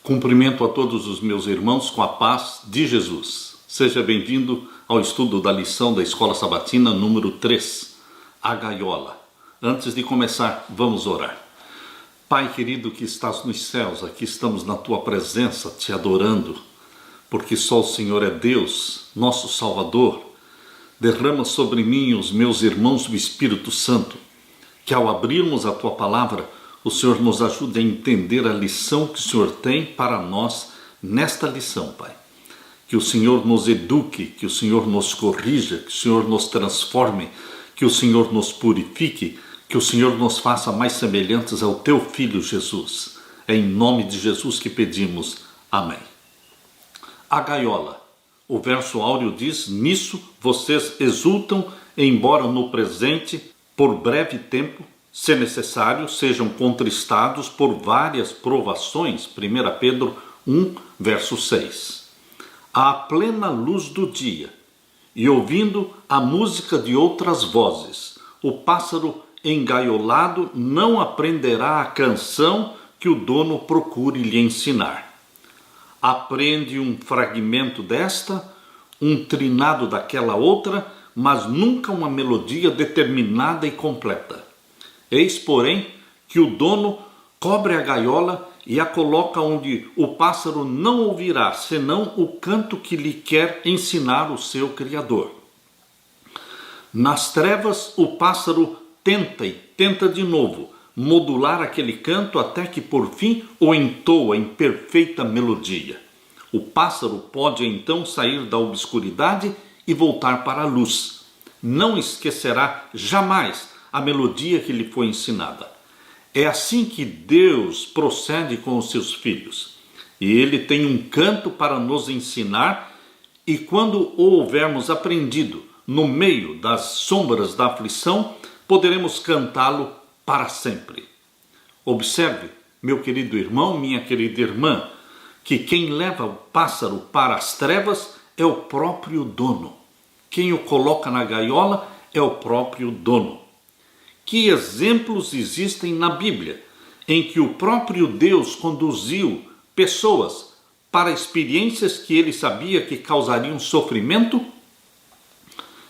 Cumprimento a todos os meus irmãos com a paz de Jesus. Seja bem-vindo ao estudo da lição da Escola Sabatina número 3, a gaiola. Antes de começar, vamos orar. Pai querido que estás nos céus, aqui estamos na Tua presença, te adorando, porque só o Senhor é Deus, nosso Salvador. Derrama sobre mim e os meus irmãos o Espírito Santo, que ao abrirmos a Tua palavra, o Senhor nos ajude a entender a lição que o Senhor tem para nós nesta lição, Pai. Que o Senhor nos eduque, que o Senhor nos corrija, que o Senhor nos transforme, que o Senhor nos purifique, que o Senhor nos faça mais semelhantes ao Teu Filho Jesus. É em nome de Jesus que pedimos. Amém. A gaiola. O verso áureo diz: nisso vocês exultam, embora no presente, por breve tempo, se necessário, sejam contristados por várias provações. 1 Pedro 1, verso 6. À plena luz do dia, e ouvindo a música de outras vozes, o pássaro engaiolado não aprenderá a canção que o dono procure lhe ensinar. Aprende um fragmento desta, um trinado daquela outra, mas nunca uma melodia determinada e completa. Eis, porém, que o dono cobre a gaiola e a coloca onde o pássaro não ouvirá, senão o canto que lhe quer ensinar o seu Criador. Nas trevas, o pássaro tenta de novo modular aquele canto até que, por fim, o entoa em perfeita melodia. O pássaro pode então sair da obscuridade e voltar para a luz. Não esquecerá jamais a melodia que lhe foi ensinada. É assim que Deus procede com os seus filhos. E Ele tem um canto para nos ensinar, e quando o houvermos aprendido no meio das sombras da aflição, poderemos cantá-lo para sempre. Observe, meu querido irmão, minha querida irmã, que quem leva o pássaro para as trevas é o próprio dono. Quem o coloca na gaiola é o próprio dono. Que exemplos existem na Bíblia em que o próprio Deus conduziu pessoas para experiências que ele sabia que causariam sofrimento?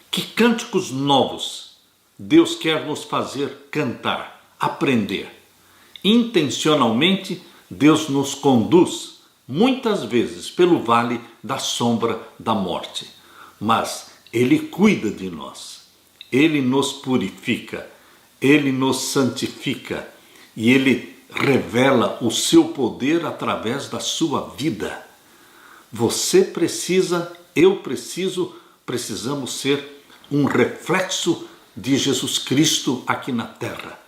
Que cânticos novos Deus quer nos fazer cantar, aprender. Intencionalmente, Deus nos conduz muitas vezes pelo vale da sombra da morte, mas Ele cuida de nós, Ele nos purifica, Ele nos santifica e Ele revela o seu poder através da sua vida. Você precisa, eu preciso, precisamos ser um reflexo de Jesus Cristo aqui na terra.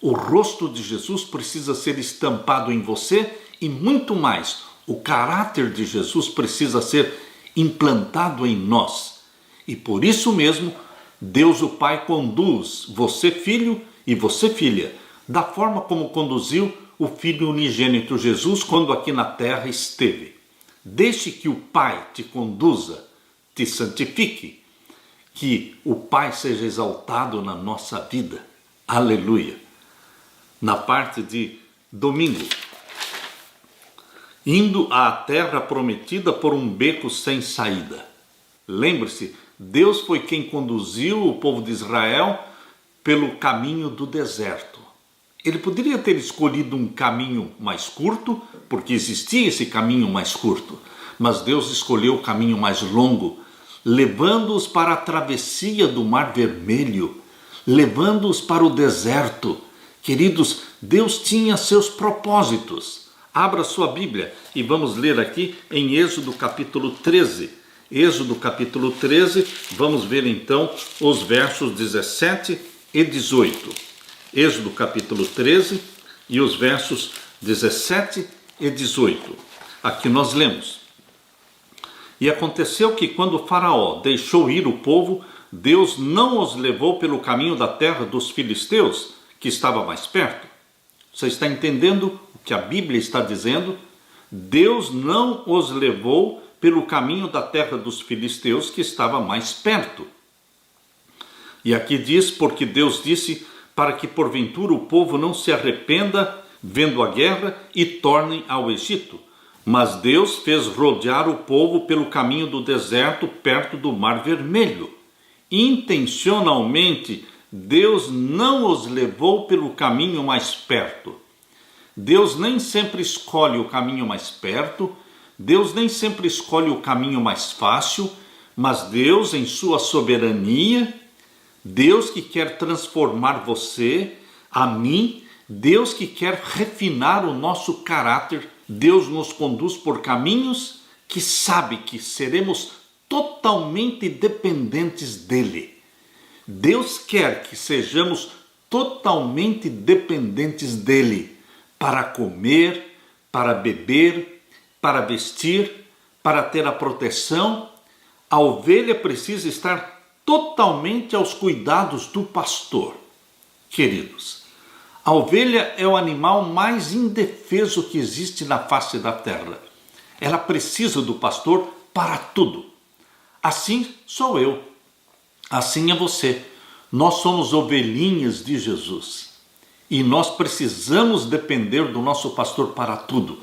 O rosto de Jesus precisa ser estampado em você e muito mais, o caráter de Jesus precisa ser implantado em nós. E por isso mesmo, Deus o Pai conduz você, filho, e você, filha, da forma como conduziu o Filho unigênito Jesus quando aqui na terra esteve. Deixe que o Pai te conduza, te santifique, que o Pai seja exaltado na nossa vida. Aleluia! Na parte de domingo, indo à terra prometida por um beco sem saída. Lembre-se, Deus foi quem conduziu o povo de Israel pelo caminho do deserto. Ele poderia ter escolhido um caminho mais curto, porque existia esse caminho mais curto, mas Deus escolheu o caminho mais longo, levando-os para a travessia do Mar Vermelho, levando-os para o deserto. Queridos, Deus tinha seus propósitos. Abra sua Bíblia e vamos ler aqui em Êxodo capítulo 13. Êxodo capítulo 13, vamos ver então os versos 17 e 18. Êxodo capítulo 13 e os versos 17 e 18. Aqui nós lemos: E aconteceu que quando Faraó deixou ir o povo, Deus não os levou pelo caminho da terra dos filisteus, que estava mais perto. Você está entendendo o que a Bíblia está dizendo? Deus não os levou pelo caminho da terra dos filisteus, que estava mais perto. E aqui diz: porque Deus disse para que porventura o povo não se arrependa vendo a guerra e tornem ao Egito, Mas Deus fez rodear o povo pelo caminho do deserto, perto do Mar Vermelho. Intencionalmente, Deus não os levou pelo caminho mais perto. Deus nem sempre escolhe o caminho mais perto, Deus nem sempre escolhe o caminho mais fácil, mas Deus, em sua soberania, Deus que quer transformar você, a mim, Deus que quer refinar o nosso caráter, Deus nos conduz por caminhos que sabe que seremos totalmente dependentes dele. Deus quer que sejamos totalmente dependentes dele para comer, para beber, para vestir, para ter a proteção. A ovelha precisa estar totalmente aos cuidados do pastor. Queridos, a ovelha é o animal mais indefeso que existe na face da terra. Ela precisa do pastor para tudo. Assim sou eu, assim é você. Nós somos ovelhinhas de Jesus e nós precisamos depender do nosso pastor para tudo.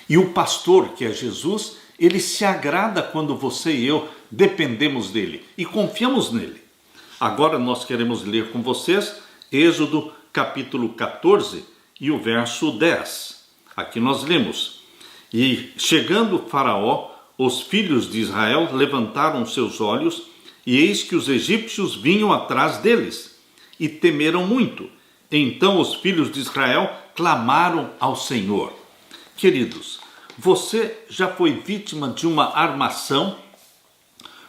E o pastor, que é Jesus, ele se agrada quando você e eu dependemos dele e confiamos nele. Agora nós queremos ler com vocês Êxodo capítulo 14 e o verso 10. Aqui nós lemos: E chegando Faraó, os filhos de Israel levantaram seus olhos, e eis que os egípcios vinham atrás deles, e temeram muito. Então os filhos de Israel clamaram ao Senhor. Queridos, você já foi vítima de uma armação,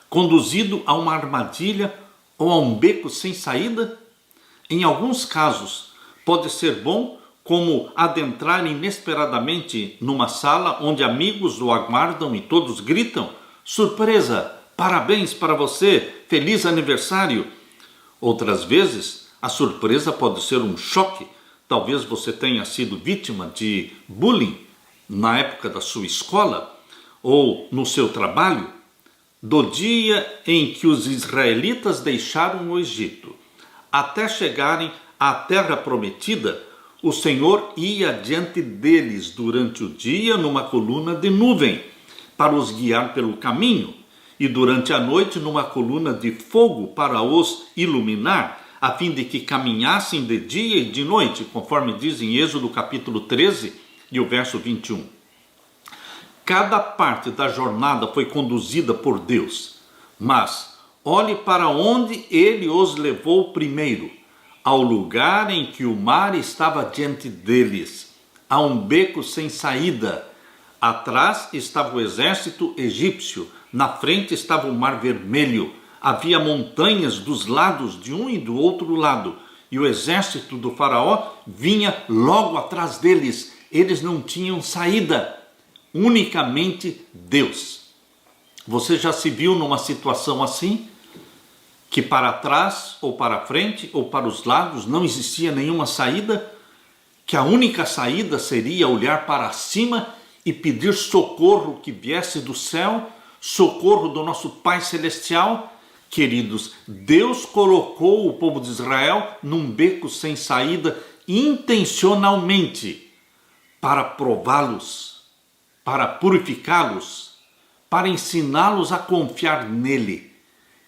conduzido a uma armadilha ou a um beco sem saída? Em alguns casos, pode ser bom, como adentrar inesperadamente numa sala onde amigos o aguardam e todos gritam: surpresa, parabéns para você, feliz aniversário. Outras vezes, a surpresa pode ser um choque. Talvez você tenha sido vítima de bullying na época da sua escola ou no seu trabalho. Do dia em que os israelitas deixaram o Egito até chegarem à terra prometida, o Senhor ia diante deles durante o dia numa coluna de nuvem para os guiar pelo caminho, e durante a noite numa coluna de fogo para os iluminar, a fim de que caminhassem de dia e de noite, conforme diz em Êxodo capítulo 13 e o verso 21. Cada parte da jornada foi conduzida por Deus, mas olhe para onde ele os levou primeiro: ao lugar em que o mar estava diante deles, a um beco sem saída. Atrás estava o exército egípcio, na frente estava o Mar Vermelho. Havia montanhas dos lados de um e do outro lado, e o exército do faraó vinha logo atrás deles. Eles não tinham saída, unicamente Deus. Você já se viu numa situação assim? Que para trás, ou para frente, ou para os lados não existia nenhuma saída? Que a única saída seria olhar para cima e pedir socorro que viesse do céu, socorro do nosso Pai Celestial? Queridos, Deus colocou o povo de Israel num beco sem saída intencionalmente para prová-los, para purificá-los, para ensiná-los a confiar nele.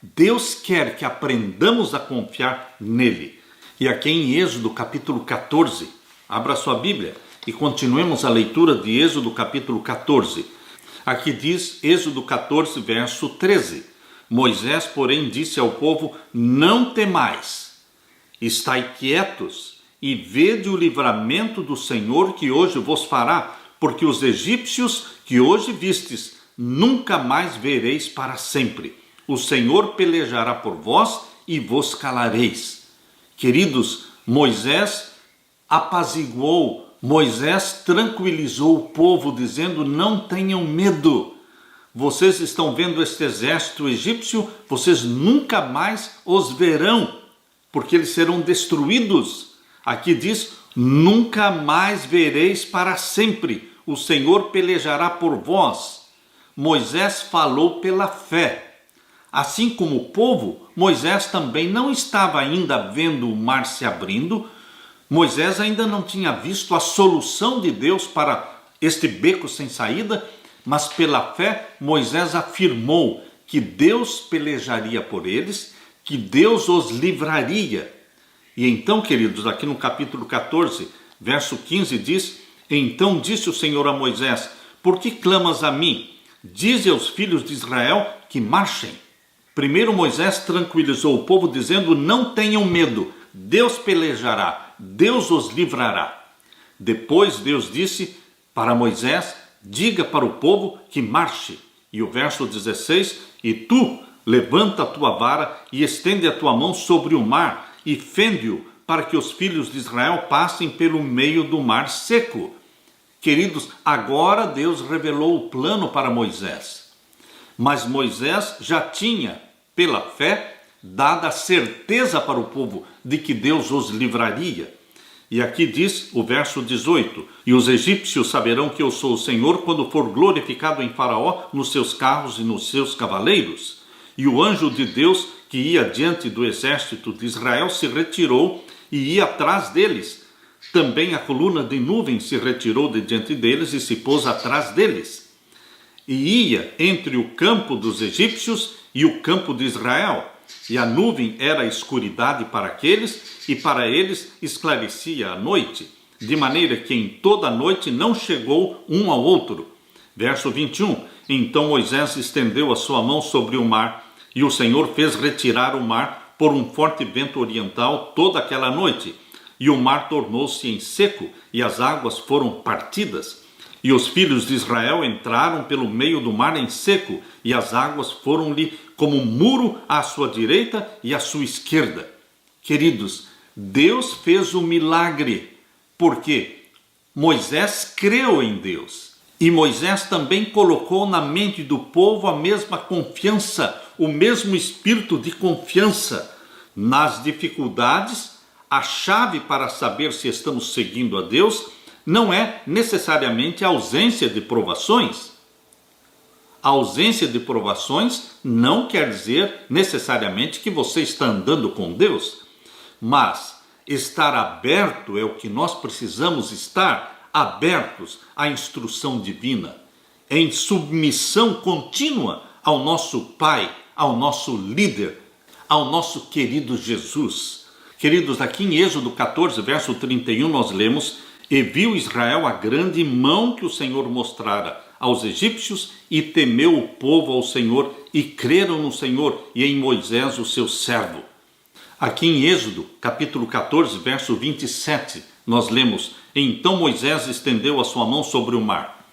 Deus quer que aprendamos a confiar nele. E aqui em Êxodo capítulo 14, abra sua Bíblia e continuemos a leitura de Êxodo capítulo 14. Aqui diz Êxodo 14, verso 13. Moisés, porém, disse ao povo: não temais, estai quietos e vede o livramento do Senhor que hoje vos fará, porque os egípcios que hoje vistes nunca mais vereis para sempre. O Senhor pelejará por vós e vos calareis. Queridos, Moisés apaziguou, Moisés tranquilizou o povo, dizendo: não tenham medo. Vocês estão vendo este exército egípcio, vocês nunca mais os verão, porque eles serão destruídos. Aqui diz: nunca mais vereis para sempre. O Senhor pelejará por vós. Moisés falou pela fé. Assim como o povo, Moisés também não estava ainda vendo o mar se abrindo. Moisés ainda não tinha visto a solução de Deus para este beco sem saída, mas pela fé Moisés afirmou que Deus pelejaria por eles, que Deus os livraria. E então, queridos, aqui no capítulo 14, verso 15 diz: então disse o Senhor a Moisés: por que clamas a mim? Dize aos filhos de Israel que marchem. Primeiro Moisés tranquilizou o povo dizendo: não tenham medo, Deus pelejará, Deus os livrará. Depois Deus disse para Moisés: diga para o povo que marche. E o verso 16: e tu levanta a tua vara e estende a tua mão sobre o mar e fende-o, para que os filhos de Israel passem pelo meio do mar seco. Queridos, agora Deus revelou o plano para Moisés. Mas Moisés já tinha, pela fé, dado a certeza para o povo de que Deus os livraria. E aqui diz o verso 18: e os egípcios saberão que eu sou o Senhor quando for glorificado em Faraó, nos seus carros e nos seus cavaleiros. E o anjo de Deus que ia diante do exército de Israel se retirou e ia atrás deles. Também a coluna de nuvem se retirou de diante deles e se pôs atrás deles. E ia entre o campo dos egípcios e o campo de Israel. E a nuvem era a escuridade para aqueles, e para eles esclarecia a noite, de maneira que em toda a noite não chegou um ao outro. Verso 21. Então Moisés estendeu a sua mão sobre o mar, e o Senhor fez retirar o mar por um forte vento oriental toda aquela noite. E o mar tornou-se em seco, e as águas foram partidas. E os filhos de Israel entraram pelo meio do mar em seco, e as águas foram-lhe como um muro à sua direita e à sua esquerda. Queridos, Deus fez o milagre, porque Moisés creu em Deus. E Moisés também colocou na mente do povo a mesma confiança, o mesmo espírito de confiança. Nas dificuldades, a chave para saber se estamos seguindo a Deus não é necessariamente a ausência de provações. A ausência de provações não quer dizer necessariamente que você está andando com Deus, mas estar aberto é o que nós precisamos estar, abertos à instrução divina, em submissão contínua ao nosso Pai, ao nosso líder, ao nosso querido Jesus. Queridos, aqui em Êxodo 14, verso 31, nós lemos: e viu Israel a grande mão que o Senhor mostrara aos egípcios, e temeu o povo ao Senhor, e creram no Senhor e em Moisés, o seu servo. Aqui em Êxodo, capítulo 14, verso 27, nós lemos: então Moisés estendeu a sua mão sobre o mar,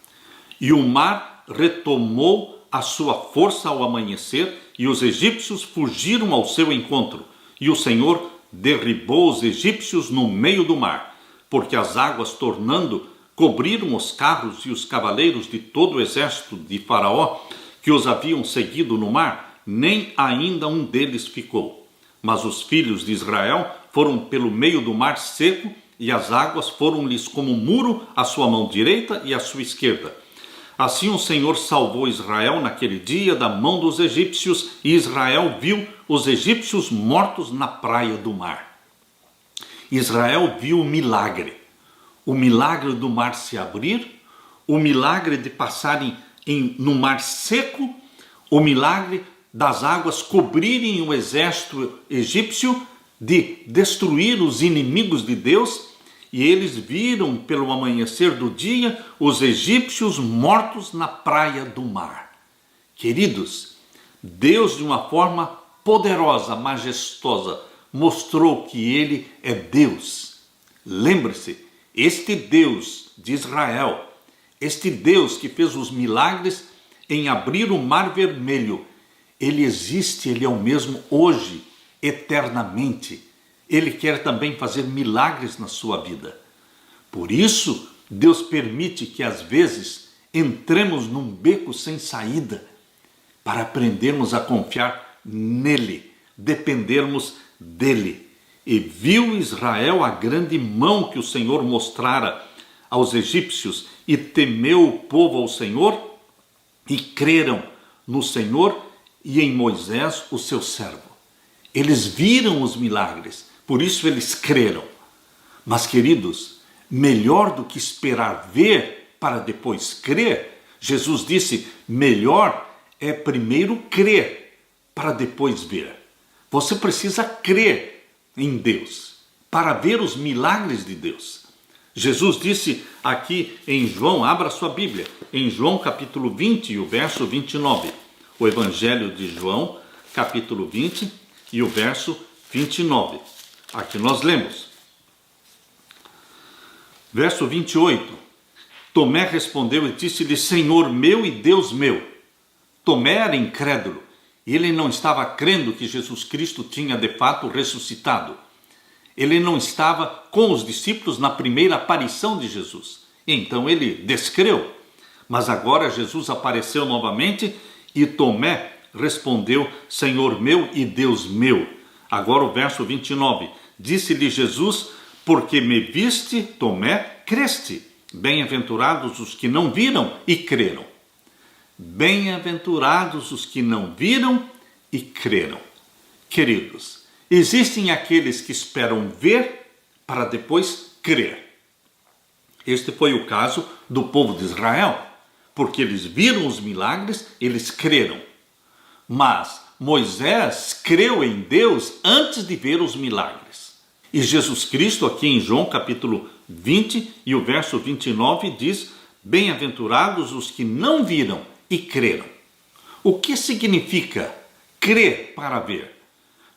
e o mar retomou a sua força ao amanhecer, e os egípcios fugiram ao seu encontro, e o Senhor derribou os egípcios no meio do mar, porque as águas, tornando, cobriram os carros e os cavaleiros de todo o exército de Faraó, que os haviam seguido no mar, nem ainda um deles ficou. Mas os filhos de Israel foram pelo meio do mar seco, e as águas foram-lhes como um muro à sua mão direita e à sua esquerda. Assim o Senhor salvou Israel naquele dia da mão dos egípcios, e Israel viu os egípcios mortos na praia do mar. Israel viu o milagre do mar se abrir, o milagre de passarem no mar seco, o milagre das águas cobrirem o exército egípcio, de destruir os inimigos de Deus. E eles viram pelo amanhecer do dia os egípcios mortos na praia do mar. Queridos, Deus, de uma forma poderosa, majestosa, mostrou que Ele é Deus. Lembre-se, este Deus de Israel, este Deus que fez os milagres em abrir o mar vermelho, Ele existe, Ele é o mesmo hoje, eternamente. Ele quer também fazer milagres na sua vida. Por isso, Deus permite que às vezes entremos num beco sem saída, para aprendermos a confiar nele, dependermos dele. E viu Israel a grande mão que o Senhor mostrara aos egípcios, e temeu o povo ao Senhor, e creram no Senhor e em Moisés, o seu servo. Eles viram os milagres, por isso eles creram. Mas, queridos, melhor do que esperar ver para depois crer, Jesus disse, melhor é primeiro crer para depois ver. Você precisa crer em Deus para ver os milagres de Deus. Jesus disse aqui em João, abra sua Bíblia, em João capítulo 20 e o verso 29. O Evangelho de João, capítulo 20 e o verso 29. Aqui nós lemos. Verso 28. Tomé respondeu e disse-lhe, Senhor meu e Deus meu. Tomé era incrédulo. Ele não estava crendo que Jesus Cristo tinha de fato ressuscitado. Ele não estava com os discípulos na primeira aparição de Jesus. Então ele descreu. Mas agora Jesus apareceu novamente e Tomé respondeu, Senhor meu e Deus meu. Agora o verso 29. Disse-lhe Jesus, porque me viste, Tomé, creste. Bem-aventurados os que não viram e creram. Bem-aventurados os que não viram e creram. Queridos, existem aqueles que esperam ver para depois crer. Este foi o caso do povo de Israel, porque eles viram os milagres, eles creram. Mas Moisés creu em Deus antes de ver os milagres. E Jesus Cristo, aqui em João capítulo 20 e o verso 29 diz, bem-aventurados os que não viram e creram. O que significa crer para ver?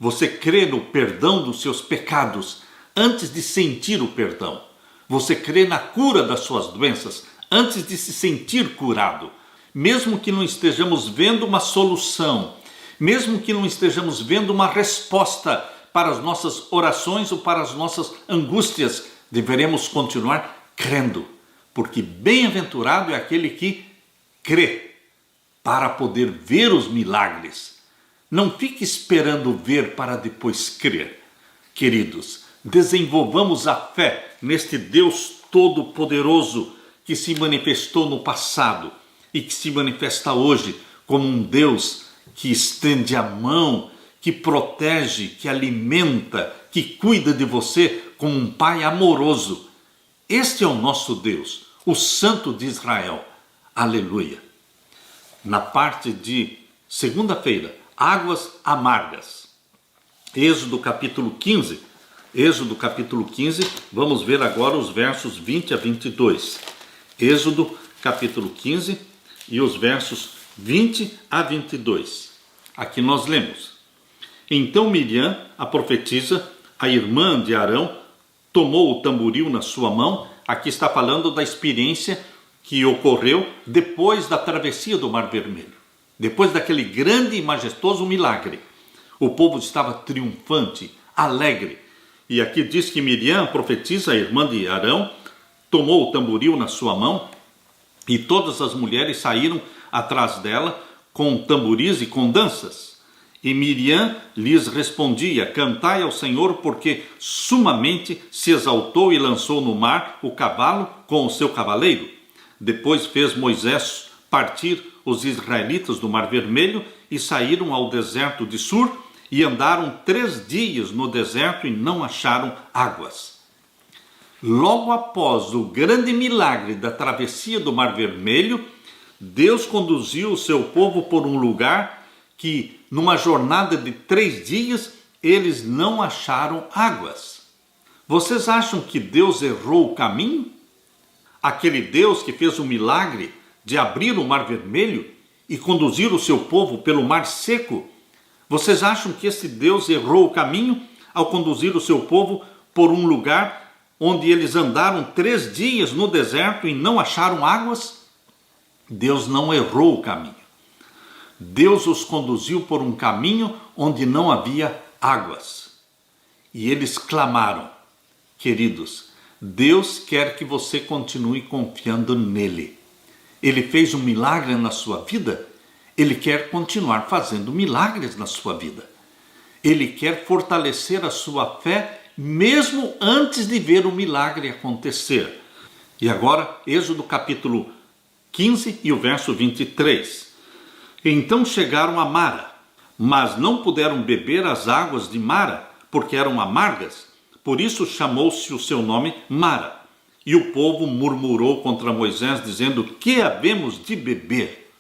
Você crê no perdão dos seus pecados antes de sentir o perdão. Você crê na cura das suas doenças antes de se sentir curado. Mesmo que não estejamos vendo uma solução, mesmo que não estejamos vendo uma resposta para as nossas orações ou para as nossas angústias, deveremos continuar crendo, porque bem-aventurado é aquele que crê para poder ver os milagres. Não fique esperando ver para depois crer. Queridos, desenvolvamos a fé neste Deus Todo-Poderoso que se manifestou no passado e que se manifesta hoje como um Deus que estende a mão, que protege, que alimenta, que cuida de você como um Pai amoroso. Este é o nosso Deus, o Santo de Israel. Aleluia. Na parte de segunda-feira, águas amargas. Êxodo capítulo 15. Êxodo capítulo 15, vamos ver agora os versos 20 a 22. Êxodo capítulo 15 e os versos 20 a 22. Aqui nós lemos. Então Miriam, a profetisa, a irmã de Arão, tomou o tamboril na sua mão. Aqui está falando da experiência que ocorreu depois da travessia do Mar Vermelho. Depois daquele grande e majestoso milagre. O povo estava triunfante, alegre. E aqui diz que Miriam, a profetisa, a irmã de Arão, tomou o tamboril na sua mão e todas as mulheres saíram atrás dela com tamboris e com danças. E Miriam lhes respondia, cantai ao Senhor, porque sumamente se exaltou e lançou no mar o cavalo com o seu cavaleiro. Depois fez Moisés partir os israelitas do Mar Vermelho e saíram ao deserto de Sur e andaram 3 dias no deserto e não acharam águas. Logo após o grande milagre da travessia do Mar Vermelho, Deus conduziu o seu povo por um lugar que, numa jornada de 3 dias, eles não acharam águas. Vocês acham que Deus errou o caminho? Aquele Deus que fez o milagre de abrir o Mar Vermelho e conduzir o seu povo pelo Mar Seco, vocês acham que esse Deus errou o caminho ao conduzir o seu povo por um lugar onde eles andaram 3 dias no deserto e não acharam águas? Deus não errou o caminho. Deus os conduziu por um caminho onde não havia águas. E eles clamaram. Queridos, Deus quer que você continue confiando nele. Ele fez um milagre na sua vida, ele quer continuar fazendo milagres na sua vida. Ele quer fortalecer a sua fé mesmo antes de ver o milagre acontecer. E agora, Êxodo capítulo 15 e o verso 23. Então chegaram a Mara, mas não puderam beber as águas de Mara, porque eram amargas. Por isso chamou-se o seu nome Mara. E o povo murmurou contra Moisés, dizendo: que havemos de beber?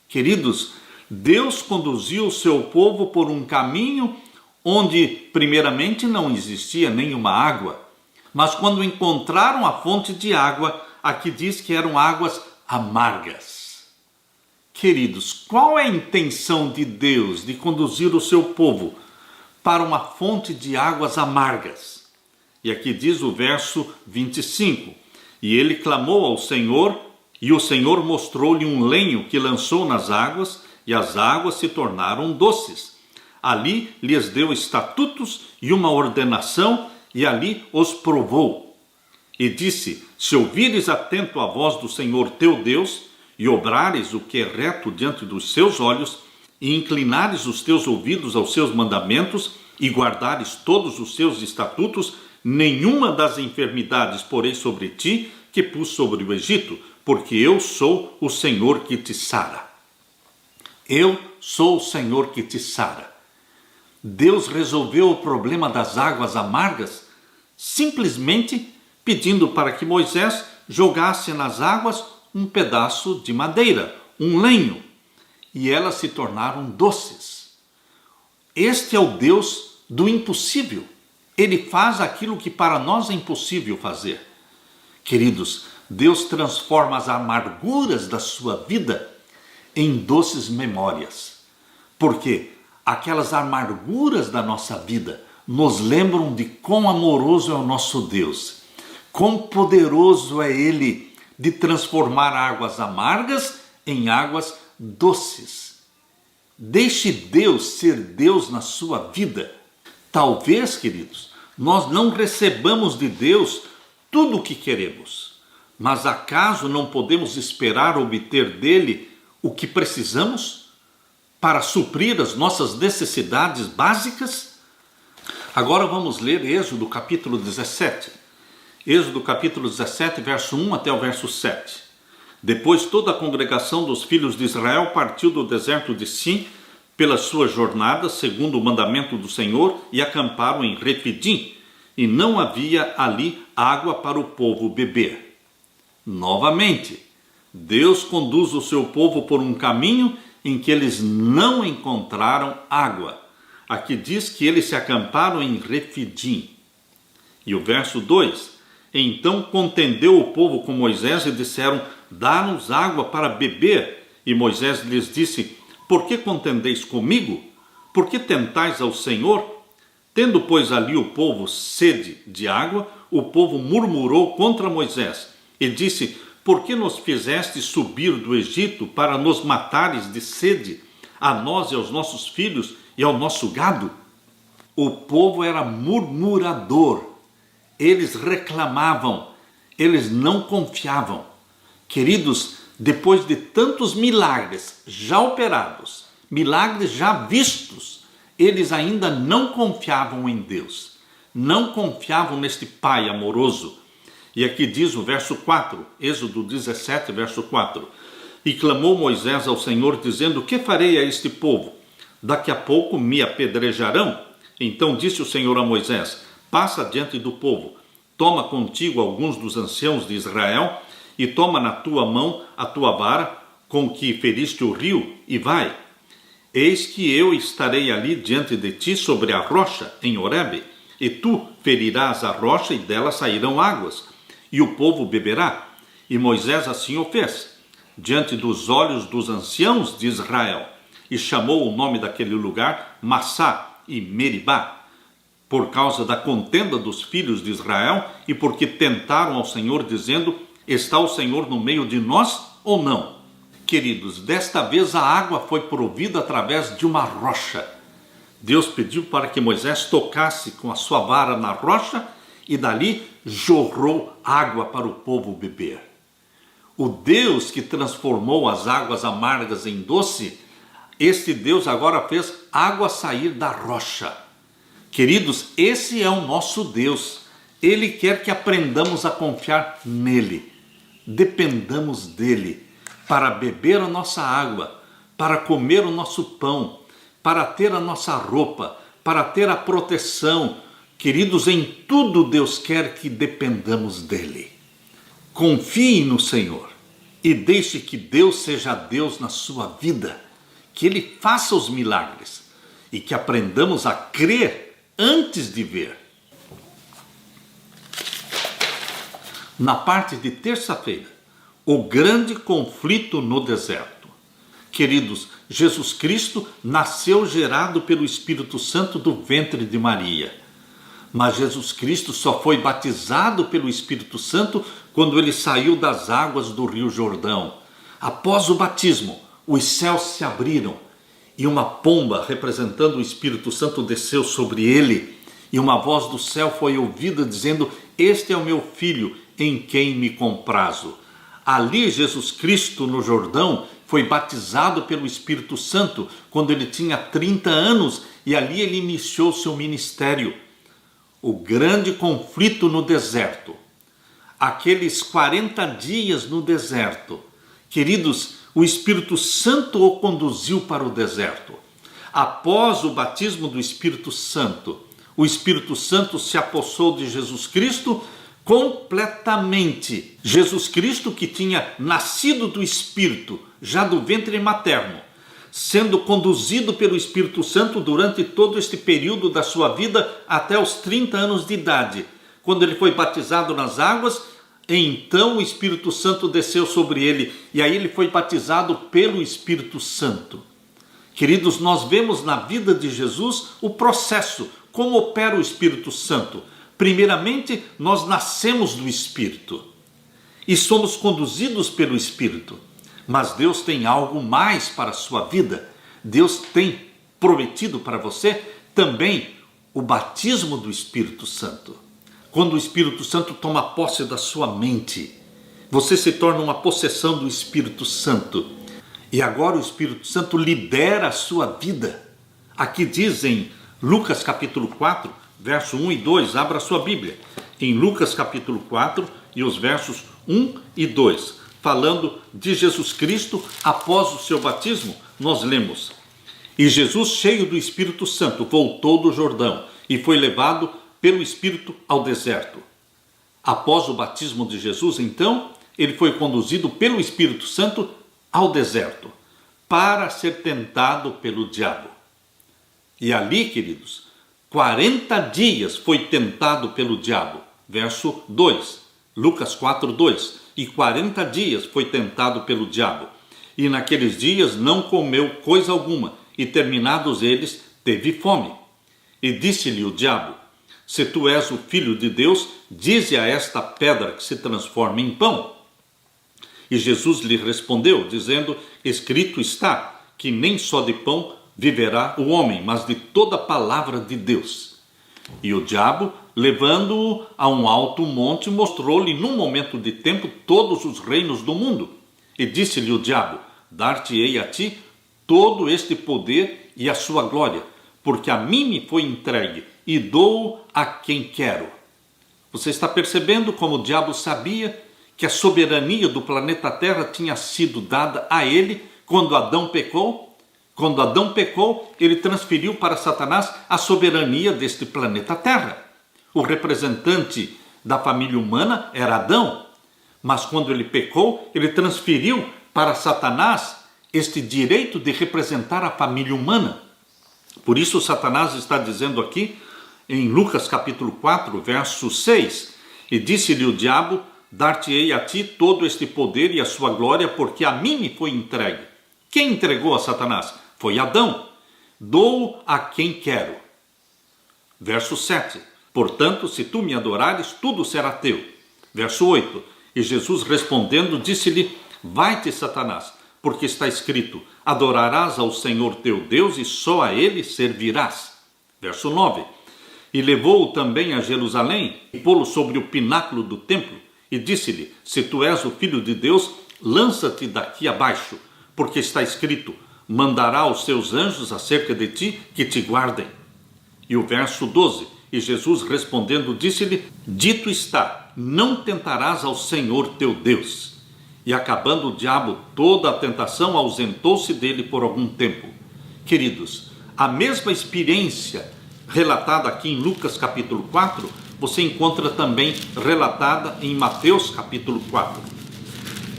Queridos, Deus conduziu o seu povo por um caminho onde, primeiramente, não existia nenhuma água. Mas quando encontraram a fonte de água, aqui diz que eram águas amargas. Queridos, qual é a intenção de Deus de conduzir o seu povo para uma fonte de águas amargas? E aqui diz o verso 25: e ele clamou ao Senhor, e o Senhor mostrou-lhe um lenho que lançou nas águas, e as águas se tornaram doces. Ali lhes deu estatutos e uma ordenação, e ali os provou. E disse: se ouvires atento a voz do Senhor teu Deus, e obrares o que é reto diante dos seus olhos, e inclinares os teus ouvidos aos seus mandamentos, e guardares todos os seus estatutos, nenhuma das enfermidades porei sobre ti, que pus sobre o Egito, porque eu sou o Senhor que te sara. Eu sou o Senhor que te sara. Deus resolveu o problema das águas amargas simplesmente pedindo para que Moisés jogasse nas águas um pedaço de madeira, um lenho, e elas se tornaram doces. Este é o Deus do impossível. Ele faz aquilo que para nós é impossível fazer. Queridos, Deus transforma as amarguras da sua vida em doces memórias. Porque aquelas amarguras da nossa vida nos lembram de quão amoroso é o nosso Deus, quão poderoso é Ele de transformar águas amargas em águas doces. Deixe Deus ser Deus na sua vida. Talvez, queridos, nós não recebamos de Deus tudo o que queremos, mas acaso não podemos esperar obter dele o que precisamos para suprir as nossas necessidades básicas? Agora vamos ler Êxodo capítulo 17. Êxodo capítulo 17, verso 1 até o verso 7. Depois toda a congregação dos filhos de Israel partiu do deserto de Sim pela sua jornada, segundo o mandamento do Senhor, e acamparam em Refidim, e não havia ali água para o povo beber. Novamente, Deus conduz o seu povo por um caminho em que eles não encontraram água. Aqui diz que eles se acamparam em Refidim. E o verso 2: então contendeu o povo com Moisés e disseram: dá-nos água para beber. E Moisés lhes disse: por que contendeis comigo? Por que tentais ao Senhor? Tendo, pois, ali o povo sede de água, o povo murmurou contra Moisés e disse: por que nos fizeste subir do Egito para nos matares de sede, a nós e aos nossos filhos e ao nosso gado? O povo era murmurador, eles reclamavam, eles não confiavam. Queridos, depois de tantos milagres já operados, milagres já vistos, eles ainda não confiavam em Deus, não confiavam neste Pai amoroso. E aqui diz o verso 4, Êxodo 17, verso 4: e clamou Moisés ao Senhor, dizendo: que farei a este povo? Daqui a pouco me apedrejarão. Então disse o Senhor a Moisés: passa diante do povo, toma contigo alguns dos anciãos de Israel, e toma na tua mão a tua vara, com que feriste o rio, e vai. Eis que eu estarei ali diante de ti sobre a rocha, em Horebe, e tu ferirás a rocha, e dela sairão águas, e o povo beberá. E Moisés assim o fez, diante dos olhos dos anciãos de Israel, e chamou o nome daquele lugar Massá e Meribá, por causa da contenda dos filhos de Israel, e porque tentaram ao Senhor, dizendo: está o Senhor no meio de nós ou não? Queridos, desta vez a água foi provida através de uma rocha. Deus pediu para que Moisés tocasse com a sua vara na rocha, e dali jorrou água para o povo beber. O Deus que transformou as águas amargas em doce, este Deus agora fez água sair da rocha. Queridos, esse é o nosso Deus. Ele quer que aprendamos a confiar nele, dependamos dele, para beber a nossa água, para comer o nosso pão, para ter a nossa roupa, para ter a proteção. Queridos, em tudo Deus quer que dependamos dele. Confie no Senhor e deixe que Deus seja Deus na sua vida, que Ele faça os milagres e que aprendamos a crer antes de ver. Na parte de terça-feira, o grande conflito no deserto. Queridos, Jesus Cristo nasceu gerado pelo Espírito Santo do ventre de Maria. Mas Jesus Cristo só foi batizado pelo Espírito Santo quando ele saiu das águas do Rio Jordão. Após o batismo, os céus se abriram e uma pomba representando o Espírito Santo desceu sobre ele. E uma voz do céu foi ouvida dizendo: "Este é o meu filho, em quem me comprazo." Ali Jesus Cristo no Jordão foi batizado pelo Espírito Santo quando ele tinha 30 anos e ali ele iniciou seu ministério. O grande conflito no deserto, aqueles 40 dias no deserto, queridos, o Espírito Santo o conduziu para o deserto. Após o batismo do Espírito Santo, o Espírito Santo se apossou de Jesus Cristo completamente. Jesus Cristo, que tinha nascido do Espírito, já do ventre materno, sendo conduzido pelo Espírito Santo durante todo este período da sua vida até os 30 anos de idade. Quando ele foi batizado nas águas, então o Espírito Santo desceu sobre ele e aí ele foi batizado pelo Espírito Santo. Queridos, nós vemos na vida de Jesus o processo, como opera o Espírito Santo. Primeiramente, nós nascemos do Espírito e somos conduzidos pelo Espírito. Mas Deus tem algo mais para a sua vida. Deus tem prometido para você também o batismo do Espírito Santo. Quando o Espírito Santo toma posse da sua mente, você se torna uma possessão do Espírito Santo. E agora o Espírito Santo lidera a sua vida. Aqui diz em Lucas capítulo 4, verso 1 e 2, abra a sua Bíblia. Em Lucas capítulo 4 e os versos 1 e 2. Falando de Jesus Cristo após o seu batismo, nós lemos: "E Jesus, cheio do Espírito Santo, voltou do Jordão e foi levado pelo Espírito ao deserto." Após o batismo de Jesus, então, ele foi conduzido pelo Espírito Santo ao deserto para ser tentado pelo diabo. E ali, queridos, 40 dias foi tentado pelo diabo. Verso 2, Lucas 4, 2. "E 40 dias foi tentado pelo diabo, e naqueles dias não comeu coisa alguma, e terminados eles, teve fome. E disse-lhe o diabo: Se tu és o Filho de Deus, dize a esta pedra que se transforme em pão. E Jesus lhe respondeu, dizendo: Escrito está, que nem só de pão viverá o homem, mas de toda palavra de Deus. E o diabo, levando-o a um alto monte, mostrou-lhe num momento de tempo todos os reinos do mundo. E disse-lhe o diabo: Dar-te-ei a ti todo este poder e a sua glória, porque a mim me foi entregue, e dou a quem quero. Você está percebendo como o diabo sabia que a soberania do planeta Terra tinha sido dada a ele quando Adão pecou? Quando Adão pecou, ele transferiu para Satanás a soberania deste planeta Terra. O representante da família humana era Adão, mas quando ele pecou, ele transferiu para Satanás este direito de representar a família humana. Por isso Satanás está dizendo aqui, em Lucas capítulo 4, verso 6, e disse-lhe o diabo: Dar-te-ei a ti todo este poder e a sua glória, porque a mim me foi entregue. Quem entregou a Satanás? Foi Adão. Dou a quem quero. Verso 7. Portanto, se tu me adorares, tudo será teu. Verso 8. E Jesus respondendo, disse-lhe: Vai-te, Satanás, porque está escrito: Adorarás ao Senhor teu Deus e só a ele servirás. Verso 9. E levou-o também a Jerusalém e pô-lo sobre o pináculo do templo e disse-lhe: Se tu és o Filho de Deus, lança-te daqui abaixo, porque está escrito: Mandará os seus anjos acerca de ti que te guardem. E o verso 12. E Jesus respondendo disse-lhe: Dito está, não tentarás ao Senhor teu Deus. E acabando o diabo toda a tentação, ausentou-se dele por algum tempo. Queridos, a mesma experiência relatada aqui em Lucas capítulo 4 você encontra também relatada em Mateus capítulo 4.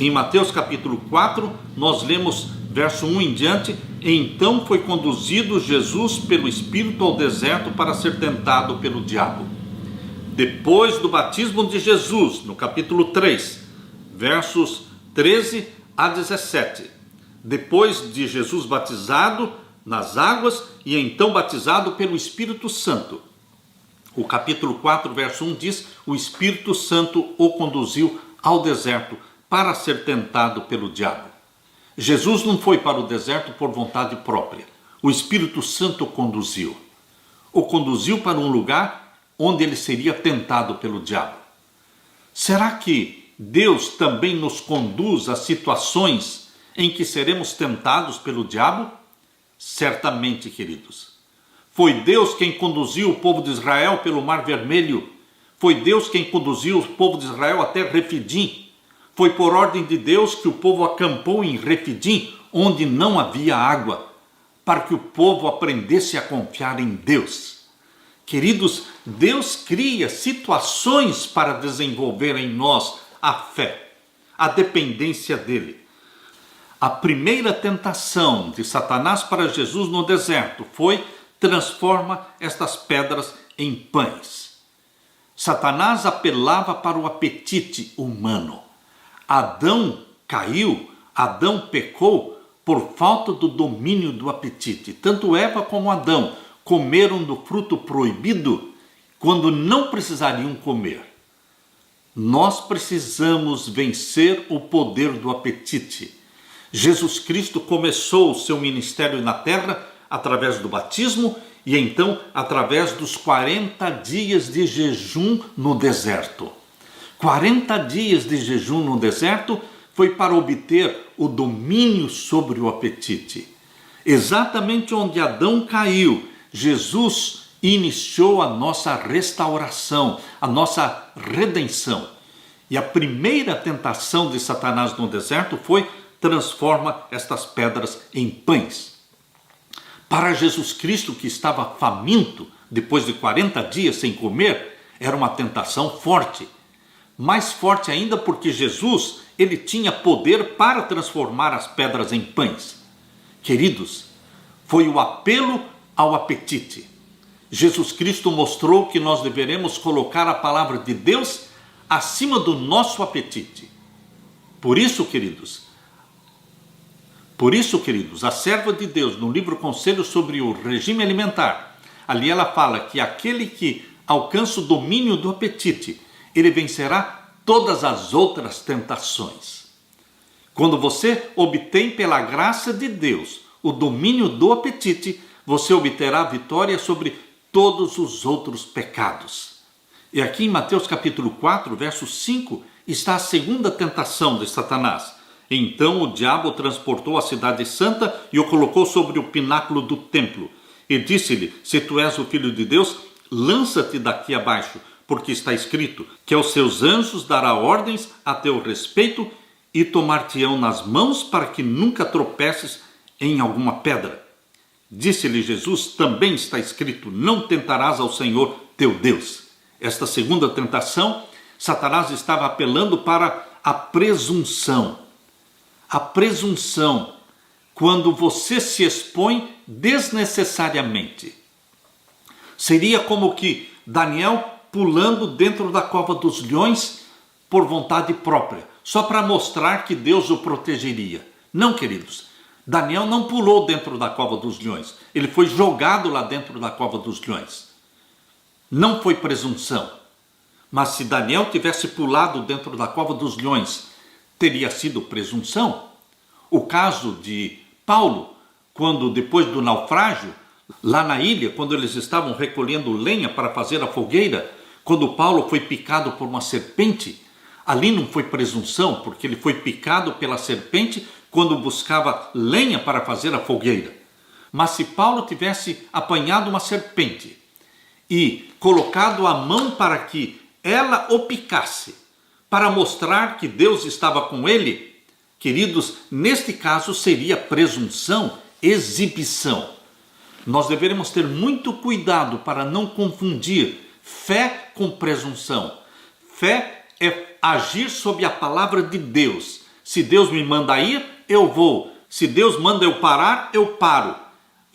Em Mateus capítulo 4, nós lemos verso 1 em diante: então foi conduzido Jesus pelo Espírito ao deserto para ser tentado pelo diabo. Depois do batismo de Jesus, no capítulo 3, versos 13 a 17, depois de Jesus batizado nas águas e então batizado pelo Espírito Santo, o capítulo 4, verso 1 diz: o Espírito Santo o conduziu ao deserto para ser tentado pelo diabo. Jesus não foi para o deserto por vontade própria. O Espírito Santo o conduziu. O conduziu para um lugar onde ele seria tentado pelo diabo. Será que Deus também nos conduz a situações em que seremos tentados pelo diabo? Certamente, queridos. Foi Deus quem conduziu o povo de Israel pelo Mar Vermelho. Foi Deus quem conduziu o povo de Israel até Refidim. Foi por ordem de Deus que o povo acampou em Refidim, onde não havia água, para que o povo aprendesse a confiar em Deus. Queridos, Deus cria situações para desenvolver em nós a fé, a dependência dele. A primeira tentação de Satanás para Jesus no deserto foi: transforma estas pedras em pães. Satanás apelava para o apetite humano. Adão caiu, Adão pecou por falta do domínio do apetite. Tanto Eva como Adão comeram do fruto proibido quando não precisariam comer. Nós precisamos vencer o poder do apetite. Jesus Cristo começou o seu ministério na terra através do batismo e então através dos 40 dias de jejum no deserto. 40 dias de jejum no deserto foi para obter o domínio sobre o apetite. Exatamente onde Adão caiu, Jesus iniciou a nossa restauração, a nossa redenção. E a primeira tentação de Satanás no deserto foi: transforma estas pedras em pães. Para Jesus Cristo, que estava faminto, depois de 40 dias sem comer, era uma tentação forte. Mais forte ainda porque Jesus, ele tinha poder para transformar as pedras em pães. Queridos, foi o apelo ao apetite. Jesus Cristo mostrou que nós deveremos colocar a palavra de Deus acima do nosso apetite. Por isso, queridos, a serva de Deus, no livro Conselhos sobre o Regime Alimentar, ali ela fala que aquele que alcança o domínio do apetite, ele vencerá todas as outras tentações. Quando você obtém pela graça de Deus o domínio do apetite, você obterá vitória sobre todos os outros pecados. E aqui em Mateus capítulo 4, verso 5, está a segunda tentação de Satanás. Então o diabo o transportou à cidade santa e o colocou sobre o pináculo do templo. E disse-lhe: se tu és o filho de Deus, lança-te daqui abaixo, porque está escrito que aos seus anjos dará ordens a teu respeito e tomar-te-ão nas mãos para que nunca tropeces em alguma pedra. Disse-lhe Jesus: também está escrito, não tentarás ao Senhor teu Deus. Esta segunda tentação, Satanás estava apelando para a presunção. A presunção, quando você se expõe desnecessariamente. Seria como que Daniel pulando dentro da cova dos leões por vontade própria, só para mostrar que Deus o protegeria. Não, queridos, Daniel não pulou dentro da cova dos leões, ele foi jogado lá dentro da cova dos leões. Não foi presunção, mas se Daniel tivesse pulado dentro da cova dos leões, teria sido presunção. O caso de Paulo, quando depois do naufrágio, lá na ilha, quando eles estavam recolhendo lenha para fazer a fogueira, quando Paulo foi picado por uma serpente, ali não foi presunção, porque ele foi picado pela serpente quando buscava lenha para fazer a fogueira. Mas se Paulo tivesse apanhado uma serpente e colocado a mão para que ela o picasse, para mostrar que Deus estava com ele, queridos, neste caso seria presunção, exibição. Nós deveremos ter muito cuidado para não confundir fé com presunção. Fé é agir sob a palavra de Deus. Se Deus me manda ir, eu vou. Se Deus manda eu parar, eu paro.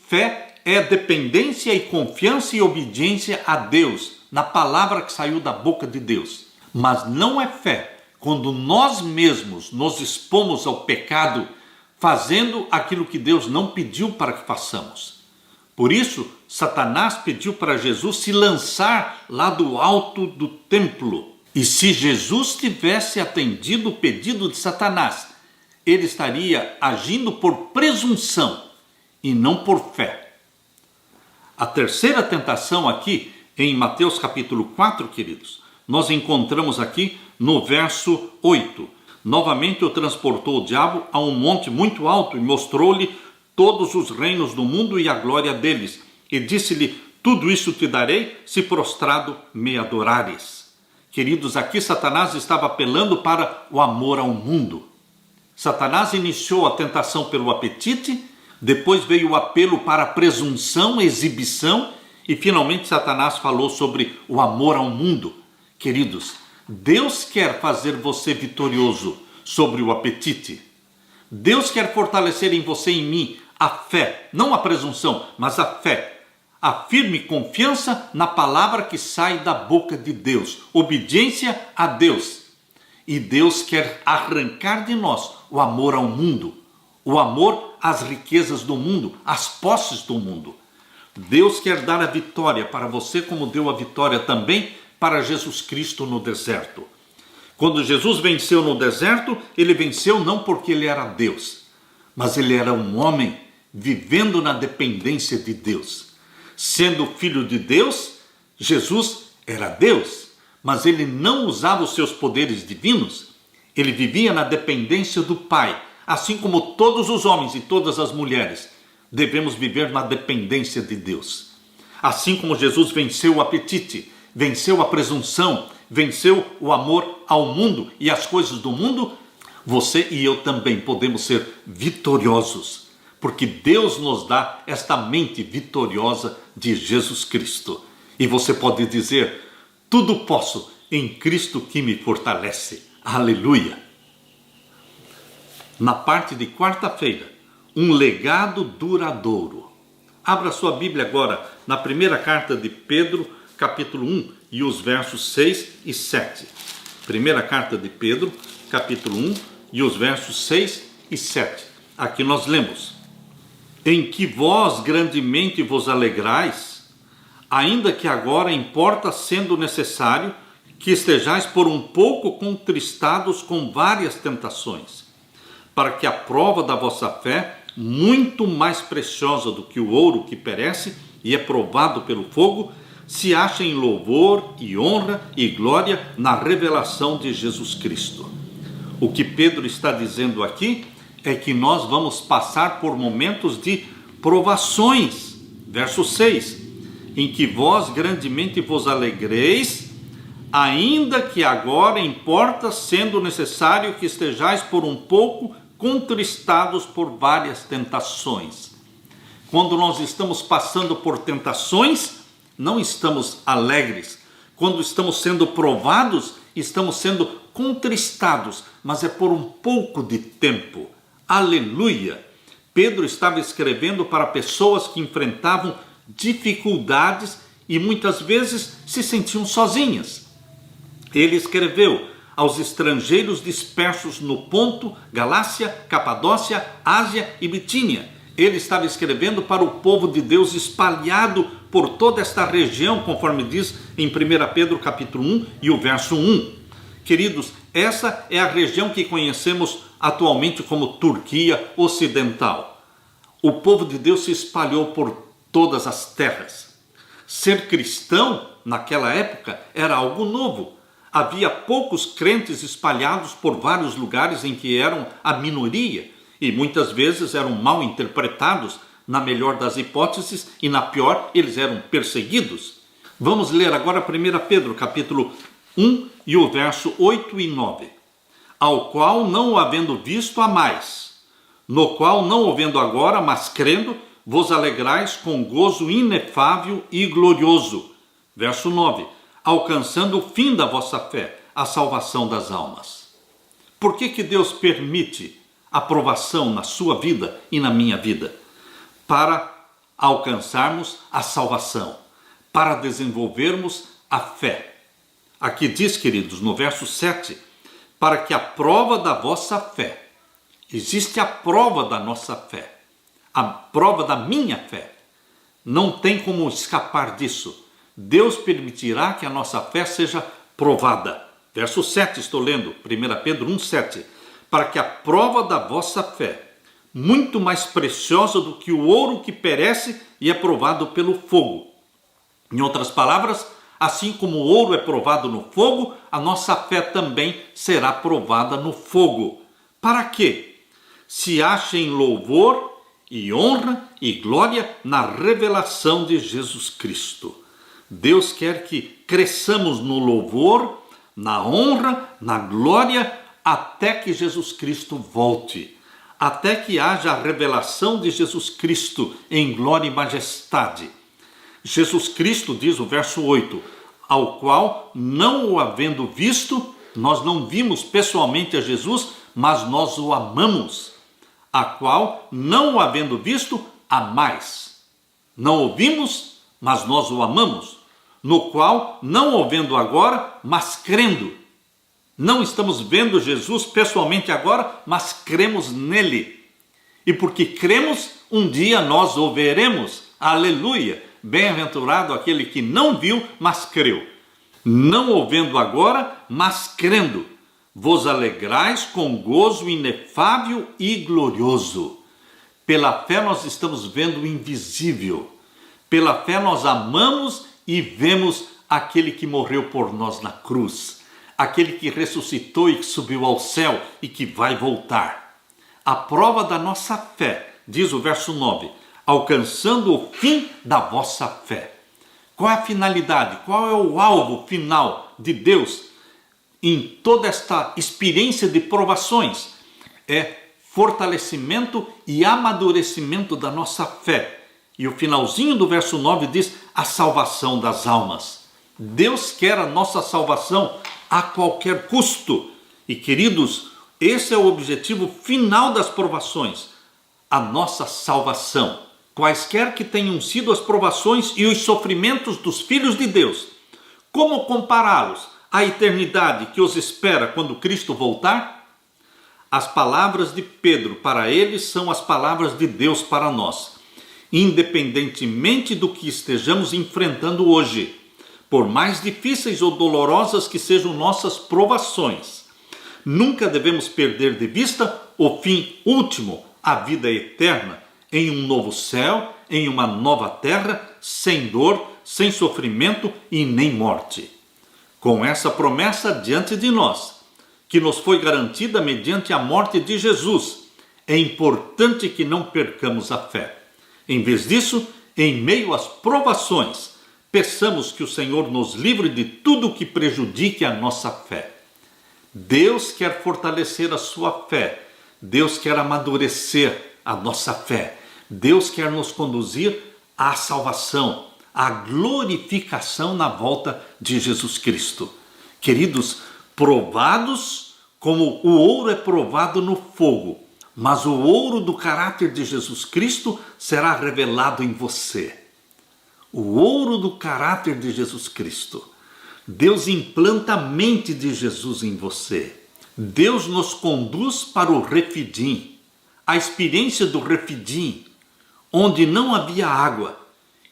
Fé é dependência e confiança e obediência a Deus, na palavra que saiu da boca de Deus. Mas não é fé quando nós mesmos nos expomos ao pecado, fazendo aquilo que Deus não pediu para que façamos. Por isso, Satanás pediu para Jesus se lançar lá do alto do templo. E se Jesus tivesse atendido o pedido de Satanás, ele estaria agindo por presunção e não por fé. A terceira tentação aqui, em Mateus capítulo 4, queridos, nós encontramos aqui no verso 8. Novamente o transportou o diabo a um monte muito alto e mostrou-lhe todos os reinos do mundo e a glória deles. E disse-lhe, tudo isso te darei, se prostrado me adorares. Queridos, aqui Satanás estava apelando para o amor ao mundo. Satanás iniciou a tentação pelo apetite, depois veio o apelo para a presunção, exibição, e finalmente Satanás falou sobre o amor ao mundo. Queridos, Deus quer fazer você vitorioso sobre o apetite. Deus quer fortalecer em você e em mim a fé, não a presunção, mas a fé. A firme confiança na palavra que sai da boca de Deus. Obediência a Deus. E Deus quer arrancar de nós o amor ao mundo, o amor às riquezas do mundo, às posses do mundo. Deus quer dar a vitória para você, como deu a vitória também para Jesus Cristo no deserto. Quando Jesus venceu no deserto, ele venceu não porque ele era Deus, mas ele era um homem vivendo na dependência de Deus. Sendo filho de Deus, Jesus era Deus, mas ele não usava os seus poderes divinos. Ele vivia na dependência do Pai, assim como todos os homens e todas as mulheres devemos viver na dependência de Deus. Assim como Jesus venceu o apetite, venceu a presunção, venceu o amor ao mundo e às coisas do mundo, você e eu também podemos ser vitoriosos, porque Deus nos dá esta mente vitoriosa de Jesus Cristo. E você pode dizer, tudo posso em Cristo que me fortalece. Aleluia! Na parte de quarta-feira, um legado duradouro. Abra sua Bíblia agora na primeira carta de Pedro, capítulo 1, e os versos 6 e 7. Primeira carta de Pedro, capítulo 1, e os versos 6 e 7. Aqui nós lemos: em que vós grandemente vos alegrais, ainda que agora importa, sendo necessário, que estejais por um pouco contristados com várias tentações, para que a prova da vossa fé, muito mais preciosa do que o ouro que perece e é provado pelo fogo, se ache em louvor e honra e glória na revelação de Jesus Cristo. O que Pedro está dizendo aqui é que nós vamos passar por momentos de provações. Verso 6, em que vós grandemente vos alegreis, ainda que agora importa, sendo necessário que estejais por um pouco contristados por várias tentações. Quando nós estamos passando por tentações, não estamos alegres. Quando estamos sendo provados, estamos sendo contristados, mas é por um pouco de tempo. Aleluia! Pedro estava escrevendo para pessoas que enfrentavam dificuldades e muitas vezes se sentiam sozinhas. Ele escreveu aos estrangeiros dispersos no Ponto, Galácia, Capadócia, Ásia e Bitínia. Ele estava escrevendo para o povo de Deus espalhado por toda esta região, conforme diz em 1 Pedro capítulo 1 e o verso 1. Queridos, essa é a região que conhecemos atualmente como Turquia Ocidental. O povo de Deus se espalhou por todas as terras. Ser cristão, naquela época, era algo novo. Havia poucos crentes espalhados por vários lugares em que eram a minoria e muitas vezes eram mal interpretados, na melhor das hipóteses, e na pior eles eram perseguidos. Vamos ler agora 1 Pedro capítulo 1 e o verso 8 e 9. Ao qual não o havendo visto amais, no qual não o vendo agora, mas crendo, vos alegrais com gozo inefável e glorioso. Verso 9. alcançando o fim da vossa fé, a salvação das almas. Por que Deus permite a provação na sua vida e na minha vida? Para alcançarmos a salvação, para desenvolvermos a fé. Aqui diz, queridos, no verso 7, para que a prova da vossa fé, existe a prova da nossa fé, a prova da minha fé, não tem como escapar disso. Deus permitirá que a nossa fé seja provada. Verso 7, estou lendo, 1 Pedro 1,7, para que a prova da vossa fé, muito mais preciosa do que o ouro que perece e é provado pelo fogo. Em outras palavras, assim como o ouro é provado no fogo, a nossa fé também será provada no fogo. Para quê? Se achem louvor e honra e glória na revelação de Jesus Cristo. Deus quer que cresçamos no louvor, na honra, na glória, até que Jesus Cristo volte. Até que haja a revelação de Jesus Cristo em glória e majestade. Jesus Cristo, diz o verso 8, ao qual, não o havendo visto, nós não vimos pessoalmente a Jesus, mas nós o amamos. A qual, não o havendo visto, amais. Não o vimos, mas nós o amamos. No qual, não o vendo agora, mas crendo. Não estamos vendo Jesus pessoalmente agora, mas cremos nele. E porque cremos, um dia nós o veremos. Aleluia! Bem-aventurado aquele que não viu, mas creu. Não o vendo agora, mas crendo. Vos alegrais com gozo inefável e glorioso. Pela fé nós estamos vendo o invisível. Pela fé nós amamos e vemos aquele que morreu por nós na cruz. Aquele que ressuscitou e que subiu ao céu e que vai voltar. A prova da nossa fé, diz o verso 9, alcançando o fim da vossa fé. Qual é a finalidade? Qual é o alvo final de Deus em toda esta experiência de provações? É fortalecimento e amadurecimento da nossa fé. E o finalzinho do verso 9 diz a salvação das almas. Deus quer a nossa salvação a qualquer custo. E queridos, esse é o objetivo final das provações, a nossa salvação. Quaisquer que tenham sido as provações e os sofrimentos dos filhos de Deus, como compará-los à eternidade que os espera quando Cristo voltar? As palavras de Pedro para eles são as palavras de Deus para nós. Independentemente do que estejamos enfrentando hoje, por mais difíceis ou dolorosas que sejam nossas provações, nunca devemos perder de vista o fim último, a vida eterna, em um novo céu, em uma nova terra, sem dor, sem sofrimento e nem morte. Com essa promessa diante de nós, que nos foi garantida mediante a morte de Jesus, é importante que não percamos a fé. Em vez disso, em meio às provações, peçamos que o Senhor nos livre de tudo que prejudique a nossa fé. Deus quer fortalecer a sua fé. Deus quer amadurecer a nossa fé. Deus quer nos conduzir à salvação, à glorificação na volta de Jesus Cristo. Queridos, provados como o ouro é provado no fogo, mas o ouro do caráter de Jesus Cristo será revelado em você. O ouro do caráter de Jesus Cristo. Deus implanta a mente de Jesus em você. Deus nos conduz para o Refidim, a experiência do Refidim, onde não havia água,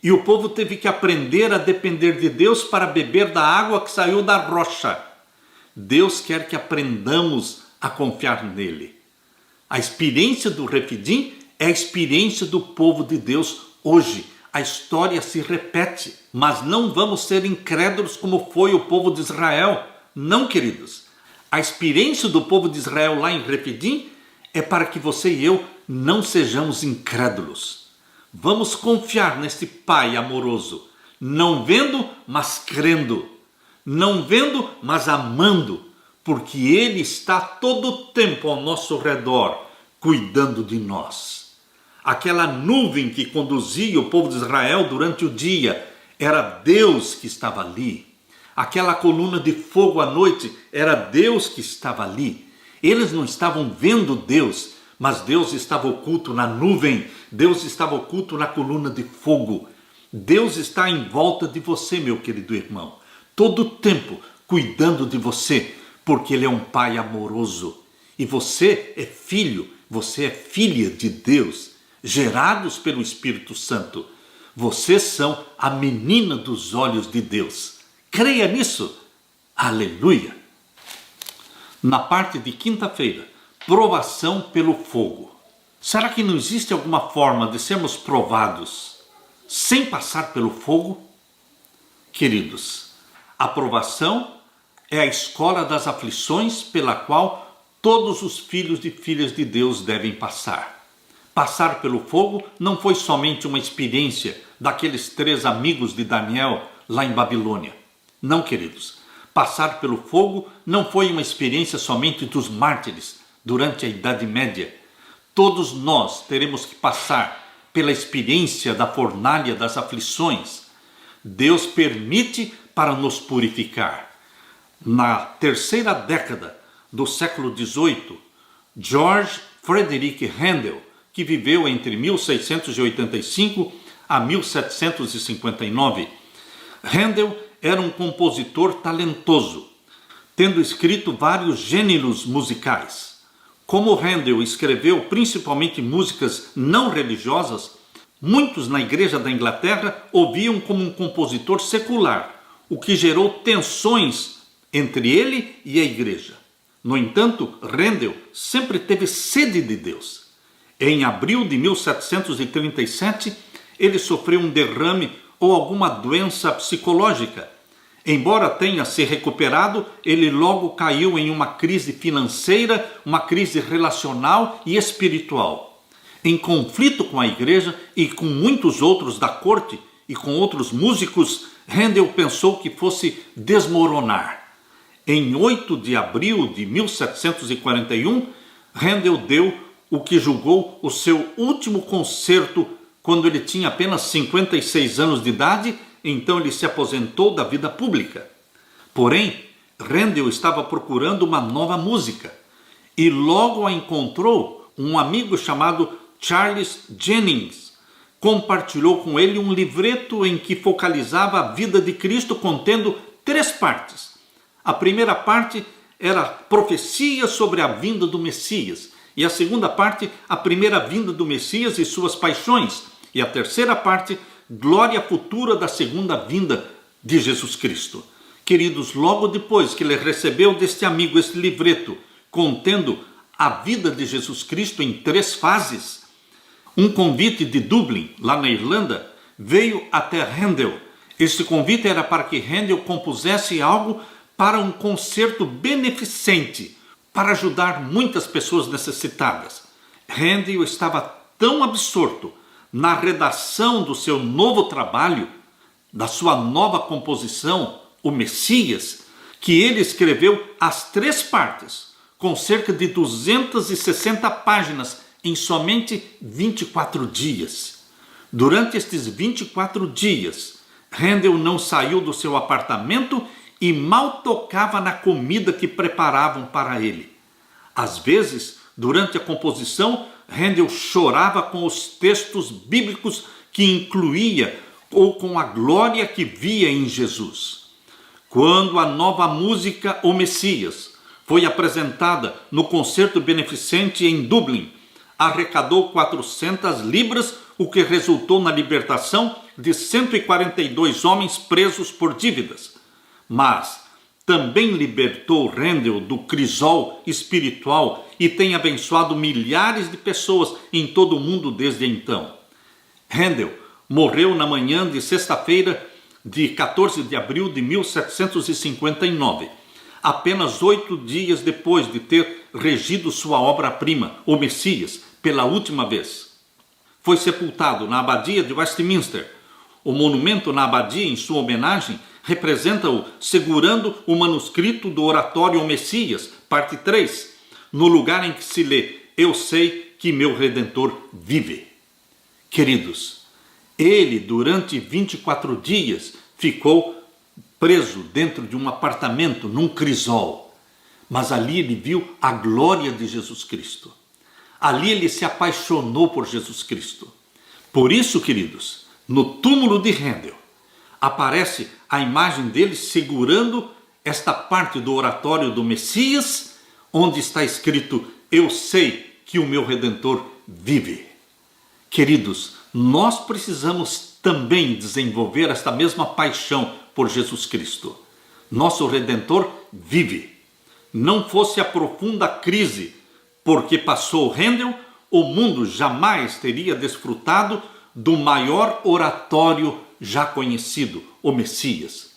e o povo teve que aprender a depender de Deus para beber da água que saiu da rocha. Deus quer que aprendamos a confiar nele. A experiência do Refidim é a experiência do povo de Deus hoje. A história se repete, mas não vamos ser incrédulos como foi o povo de Israel. Não, queridos. A experiência do povo de Israel lá em Refidim é para que você e eu não sejamos incrédulos. Vamos confiar nesse Pai amoroso, não vendo, mas crendo. Não vendo, mas amando, porque Ele está todo o tempo ao nosso redor, cuidando de nós. Aquela nuvem que conduzia o povo de Israel durante o dia, era Deus que estava ali. Aquela coluna de fogo à noite era Deus que estava ali. Eles não estavam vendo Deus, mas Deus estava oculto na nuvem, Deus estava oculto na coluna de fogo. Deus está em volta de você, meu querido irmão, todo o tempo cuidando de você, porque Ele é um Pai amoroso. E você é filho, você é filha de Deus, gerados pelo Espírito Santo. Vocês são a menina dos olhos de Deus. Creia nisso. Aleluia. Na parte de quinta-feira, provação pelo fogo. Será que não existe alguma forma de sermos provados sem passar pelo fogo? Queridos, a provação é a escola das aflições pela qual todos os filhos e filhas de Deus devem passar. Passar pelo fogo não foi somente uma experiência daqueles 3 amigos de Daniel lá em Babilônia. Não, queridos. Passar pelo fogo não foi uma experiência somente dos mártires durante a Idade Média. Todos nós teremos que passar pela experiência da fornalha das aflições. Deus permite para nos purificar. Na 3ª década do século XVIII, George Frederick Handel, que viveu entre 1685 a 1759, Handel era um compositor talentoso, tendo escrito vários gêneros musicais. Como Handel escreveu principalmente músicas não religiosas, muitos na igreja da Inglaterra o viam como um compositor secular, o que gerou tensões entre ele e a igreja. No entanto, Handel sempre teve sede de Deus. Em abril de 1737, ele sofreu um derrame ou alguma doença psicológica. Embora tenha se recuperado, ele logo caiu em uma crise financeira, uma crise relacional e espiritual. Em conflito com a igreja e com muitos outros da corte e com outros músicos, Handel pensou que fosse desmoronar. Em 8 de abril de 1741, Handel deu o que julgou o seu último concerto quando ele tinha apenas 56 anos de idade. Então ele se aposentou da vida pública. Porém, Handel estava procurando uma nova música e logo a encontrou. Um amigo chamado Charles Jennings compartilhou com ele um livreto em que focalizava a vida de Cristo, contendo 3 partes. A primeira parte era profecia sobre a vinda do Messias, e a segunda parte, a primeira vinda do Messias e suas paixões, e a terceira parte, glória futura da segunda vinda de Jesus Cristo. Queridos, logo depois que ele recebeu deste amigo este livreto, contendo a vida de Jesus Cristo em 3 fases, um convite de Dublin, lá na Irlanda, veio até Handel. Este convite era para que Handel compusesse algo para um concerto beneficente, para ajudar muitas pessoas necessitadas. Handel estava tão absorto na redação do seu novo trabalho, da sua nova composição, o Messias, que ele escreveu as 3 partes, com cerca de 260 páginas, em somente 24 dias. Durante estes 24 dias, Handel não saiu do seu apartamento e mal tocava na comida que preparavam para ele. Às vezes, durante a composição, Handel chorava com os textos bíblicos que incluía ou com a glória que via em Jesus. Quando a nova música O Messias foi apresentada no concerto beneficente em Dublin, arrecadou 400 libras, o que resultou na libertação de 142 homens presos por dívidas. Mas também libertou Handel do crisol espiritual e tem abençoado milhares de pessoas em todo o mundo desde então. Handel morreu na manhã de sexta-feira, de 14 de abril de 1759, apenas 8 dias depois de ter regido sua obra-prima, O Messias, pela última vez. Foi sepultado na abadia de Westminster. O monumento na abadia, em sua homenagem, representa-o segurando o manuscrito do oratório O Messias, parte 3, no lugar em que se lê: Eu sei que meu Redentor vive. Queridos, ele durante 24 dias ficou preso dentro de um apartamento, num crisol. Mas ali ele viu a glória de Jesus Cristo. Ali ele se apaixonou por Jesus Cristo. Por isso, queridos, no túmulo de Handel, aparece a imagem dele segurando esta parte do oratório do Messias, onde está escrito: eu sei que o meu Redentor vive. Queridos, nós precisamos também desenvolver esta mesma paixão por Jesus Cristo. Nosso Redentor vive. Não fosse a profunda crise porque passou Handel, o mundo jamais teria desfrutado do maior oratório já conhecido, o Messias.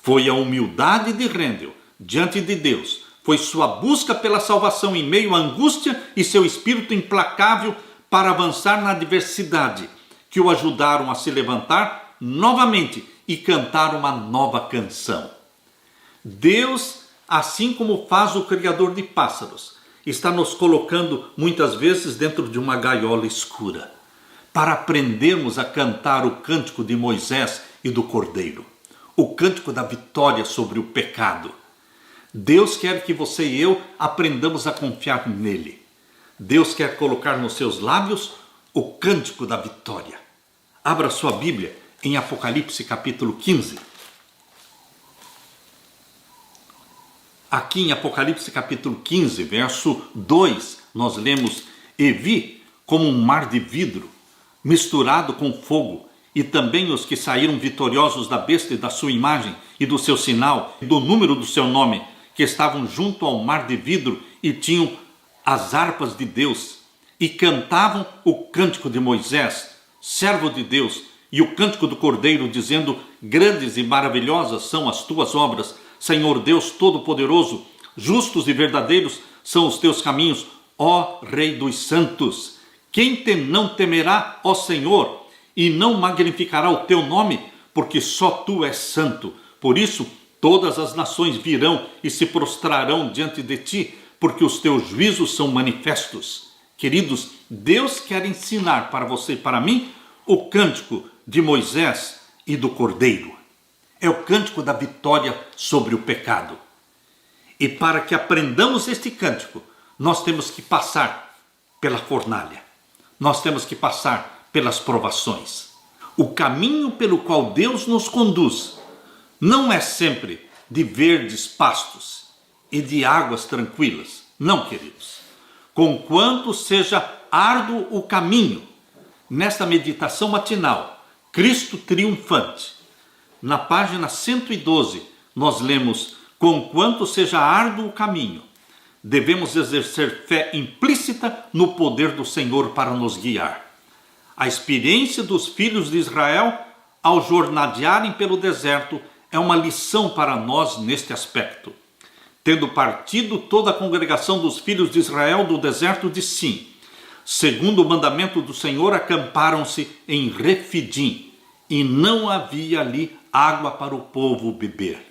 Foi a humildade de Handel diante de Deus, foi sua busca pela salvação em meio à angústia e seu espírito implacável para avançar na adversidade que o ajudaram a se levantar novamente e cantar uma nova canção. Deus, assim como faz o Criador de pássaros, está nos colocando muitas vezes dentro de uma gaiola escura, para aprendermos a cantar o cântico de Moisés e do Cordeiro, o cântico da vitória sobre o pecado. Deus quer que você e eu aprendamos a confiar nele. Deus quer colocar nos seus lábios o cântico da vitória. Abra sua Bíblia em Apocalipse capítulo 15. Aqui em Apocalipse capítulo 15, verso 2, nós lemos: e vi como um mar de vidro misturado com fogo, e também os que saíram vitoriosos da besta e da sua imagem, e do seu sinal, e do número do seu nome, que estavam junto ao mar de vidro, e tinham as harpas de Deus, e cantavam o cântico de Moisés, servo de Deus, e o cântico do Cordeiro, dizendo: grandes e maravilhosas são as tuas obras, Senhor Deus Todo-Poderoso, justos e verdadeiros são os teus caminhos, ó Rei dos santos. Quem não temerá, ó Senhor, e não magnificará o teu nome, porque só tu és santo. Por isso todas as nações virão e se prostrarão diante de ti, porque os teus juízos são manifestos. Queridos, Deus quer ensinar para você e para mim o cântico de Moisés e do Cordeiro. É o cântico da vitória sobre o pecado. E para que aprendamos este cântico, nós temos que passar pela fornalha. Nós temos que passar pelas provações. O caminho pelo qual Deus nos conduz não é sempre de verdes pastos e de águas tranquilas. Não, queridos. Conquanto seja árduo o caminho, nesta meditação matinal, Cristo triunfante, na página 112, nós lemos: conquanto seja árduo o caminho, devemos exercer fé implícita no poder do Senhor para nos guiar. A experiência dos filhos de Israel ao jornadearem pelo deserto é uma lição para nós neste aspecto. Tendo partido toda a congregação dos filhos de Israel do deserto de Sim, segundo o mandamento do Senhor, acamparam-se em Refidim, e não havia ali água para o povo beber.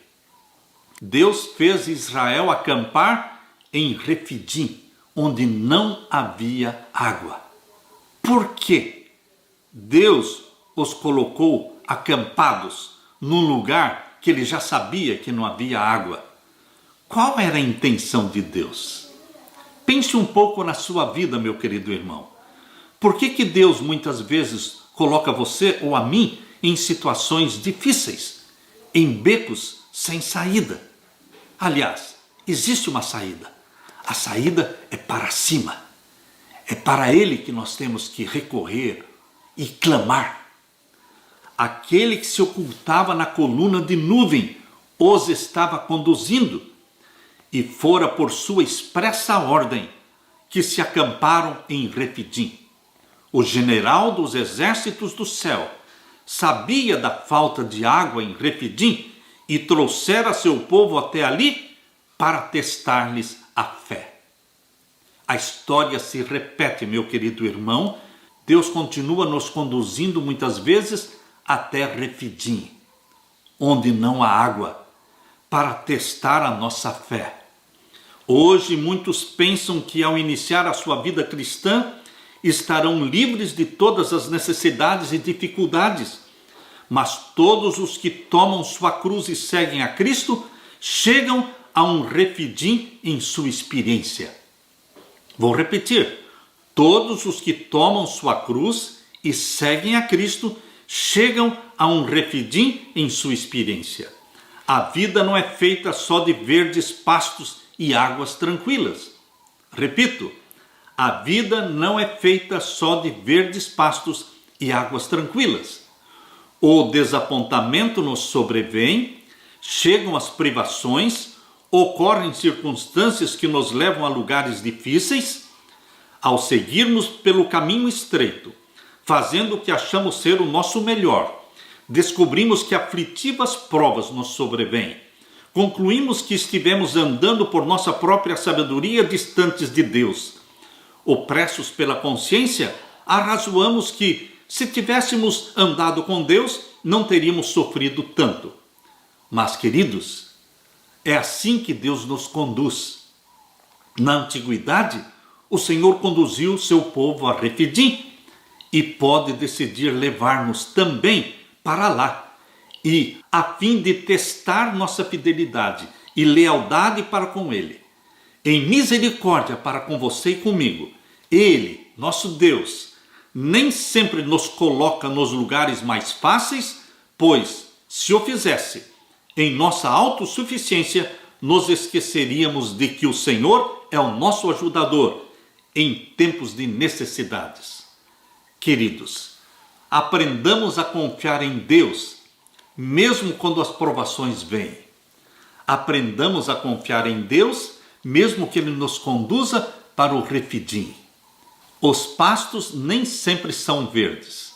Deus fez Israel acampar em Refidim, onde não havia água. Por quê? Deus os colocou acampados num lugar que ele já sabia que não havia água. Qual era a intenção de Deus? Pense um pouco na sua vida, meu querido irmão. Por que Deus muitas vezes coloca você ou a mim em situações difíceis, em becos sem saída? Aliás, existe uma saída. A saída é para cima. É para Ele que nós temos que recorrer e clamar. Aquele que se ocultava na coluna de nuvem os estava conduzindo, e fora por sua expressa ordem que se acamparam em Refidim. O general dos exércitos do céu sabia da falta de água em Refidim e trouxera seu povo até ali para testar-lhes a fé. A história se repete, meu querido irmão. Deus continua nos conduzindo muitas vezes até Refidim, onde não há água, para testar a nossa fé. Hoje muitos pensam que ao iniciar a sua vida cristã estarão livres de todas as necessidades e dificuldades, mas todos os que tomam sua cruz e seguem a Cristo chegam a um refidim em sua experiência. Vou repetir. Todos os que tomam sua cruz e seguem a Cristo chegam a um refidim em sua experiência. A vida não é feita só de verdes pastos e águas tranquilas. Repito, a vida não é feita só de verdes pastos e águas tranquilas. O desapontamento nos sobrevém, chegam as privações, ocorrem circunstâncias que nos levam a lugares difíceis. Ao seguirmos pelo caminho estreito, fazendo o que achamos ser o nosso melhor, descobrimos que aflitivas provas nos sobrevêm. Concluímos que estivemos andando por nossa própria sabedoria distantes de Deus. Opressos pela consciência, arrazoamos que, se tivéssemos andado com Deus, não teríamos sofrido tanto. Mas, queridos, é assim que Deus nos conduz. Na antiguidade, o Senhor conduziu seu povo a Refidim e pode decidir levar-nos também para lá. E, a fim de testar nossa fidelidade e lealdade para com Ele, em misericórdia para com você e comigo, Ele, nosso Deus, nem sempre nos coloca nos lugares mais fáceis, pois, se o fizesse, em nossa autossuficiência, nos esqueceríamos de que o Senhor é o nosso ajudador em tempos de necessidades. Queridos, aprendamos a confiar em Deus, mesmo quando as provações vêm. Aprendamos a confiar em Deus, mesmo que Ele nos conduza para o refidim. Os pastos nem sempre são verdes,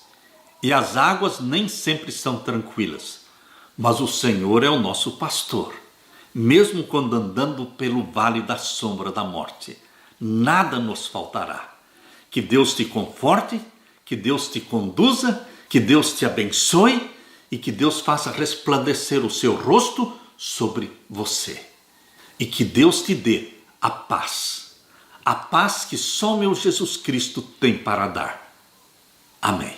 e as águas nem sempre são tranquilas, mas o Senhor é o nosso pastor, mesmo quando andando pelo vale da sombra da morte. Nada nos faltará. Que Deus te conforte, que Deus te conduza, que Deus te abençoe e que Deus faça resplandecer o seu rosto sobre você. E que Deus te dê a paz que só meu Jesus Cristo tem para dar. Amém.